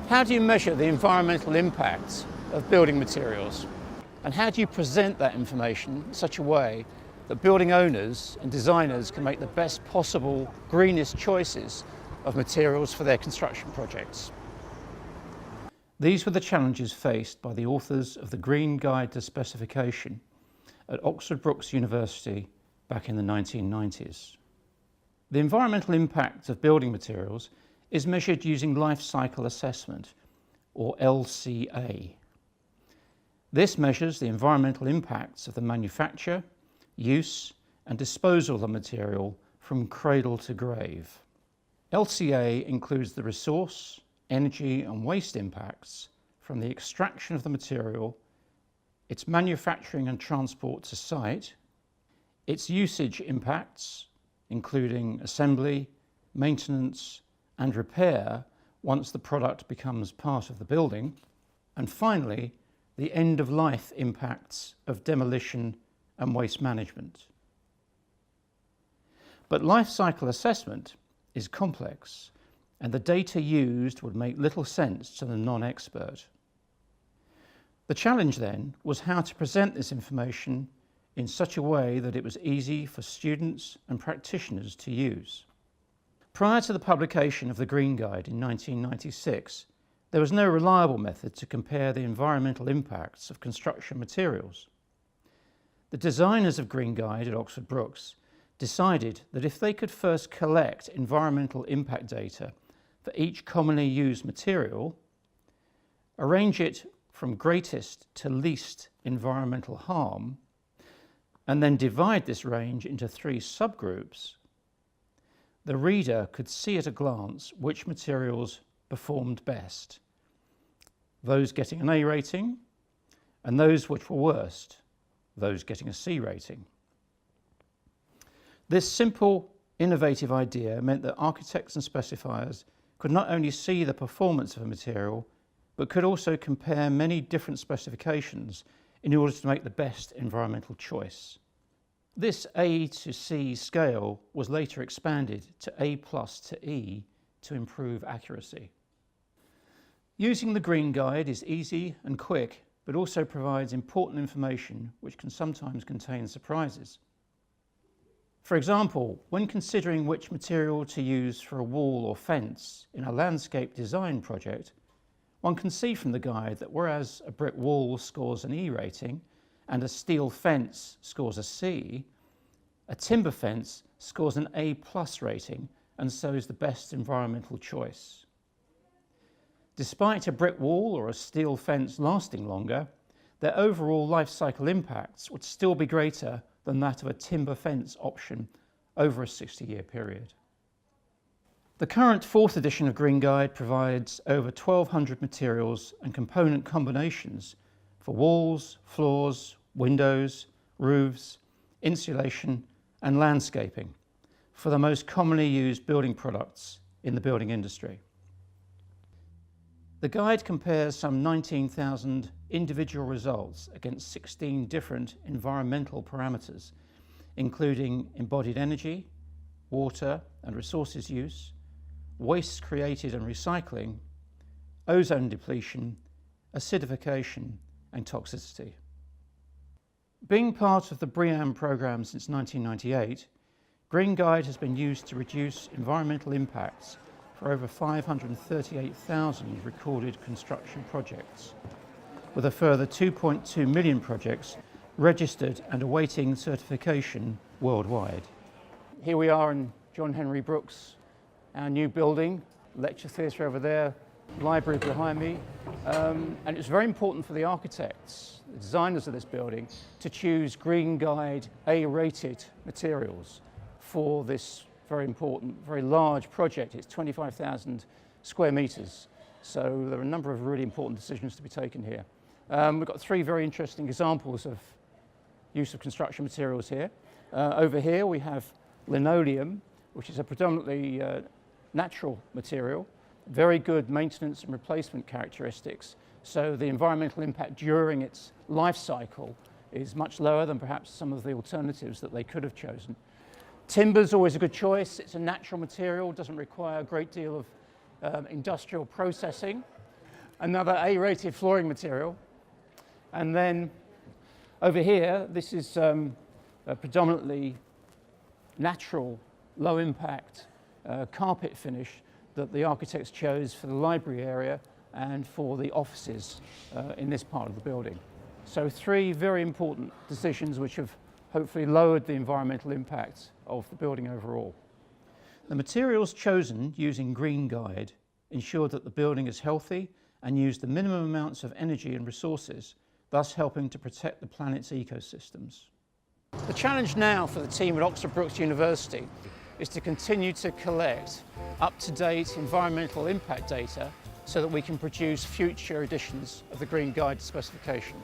How do you measure the environmental impacts of building materials? And how do you present that information in such a way that building owners and designers can make the best possible, greenest choices of materials for their construction projects? These were the challenges faced by the authors of the Green Guide to Specification at Oxford Brookes University back in the 1990s. The environmental impact of building materials is measured using life cycle assessment, or LCA. This measures the environmental impacts of the manufacture, use and disposal of the material from cradle to grave. LCA includes the resource, energy and waste impacts from the extraction of the material, its manufacturing and transport to site, its usage impacts, including assembly, maintenance and repair once the product becomes part of the building, and finally, the end-of-life impacts of demolition and waste management. But life cycle assessment is complex, and the data used would make little sense to the non-expert. The challenge then was how to present this information in such a way that it was easy for students and practitioners to use. Prior to the publication of the Green Guide in 1996, there was no reliable method to compare the environmental impacts of construction materials. The designers of Green Guide at Oxford Brookes decided that if they could first collect environmental impact data for each commonly used material, arrange it from greatest to least environmental harm, and then divide this range into 3 subgroups, the reader could see at a glance which materials performed best, those getting an A rating, and those which were worst, those getting a C rating. This simple, innovative idea meant that architects and specifiers could not only see the performance of a material, but could also compare many different specifications in order to make the best environmental choice. This A to C scale was later expanded to A+ to E to improve accuracy. Using the Green Guide is easy and quick, but also provides important information which can sometimes contain surprises. For example, when considering which material to use for a wall or fence in a landscape design project, one can see from the guide that whereas a brick wall scores an E rating and a steel fence scores a C, a timber fence scores an A+ rating and so is the best environmental choice. Despite a brick wall or a steel fence lasting longer, their overall life cycle impacts would still be greater than that of a timber fence option over a 60-year period. The current 4th edition of Green Guide provides over 1,200 materials and component combinations for walls, floors, windows, roofs, insulation and landscaping for the most commonly used building products in the building industry. The guide compares some 19,000 individual results against 16 different environmental parameters, including embodied energy, water and resources use, waste created and recycling, ozone depletion, acidification and toxicity. Being part of the BREEAM programme since 1998, Green Guide has been used to reduce environmental impacts for over 538,000 recorded construction projects, with a further 2.2 million projects registered and awaiting certification worldwide. Here we are in John Henry Brookes, our new building, lecture theatre over there, library behind me, and it's very important for the architects, the designers of this building, to choose Green Guide A-rated materials for this very important, very large project. It's 25,000 square metres, so there are a number of really important decisions to be taken here. We've got 3 very interesting examples of use of construction materials here. Over here we have linoleum, which is a predominantly natural material, very good maintenance and replacement characteristics. So the environmental impact during its life cycle is much lower than perhaps some of the alternatives that they could have chosen. Timber's always a good choice. It's a natural material, doesn't require a great deal of industrial processing. Another A-rated flooring material. And then over here, this is a predominantly natural, low-impact carpet finish that the architects chose for the library area and for the offices in this part of the building. So 3 very important decisions which have hopefully lowered the environmental impact of the building overall. The materials chosen using Green Guide ensured that the building is healthy and used the minimum amounts of energy and resources, thus helping to protect the planet's ecosystems. The challenge now for the team at Oxford Brookes University is to continue to collect up-to-date environmental impact data so that we can produce future editions of the Green Guide specification.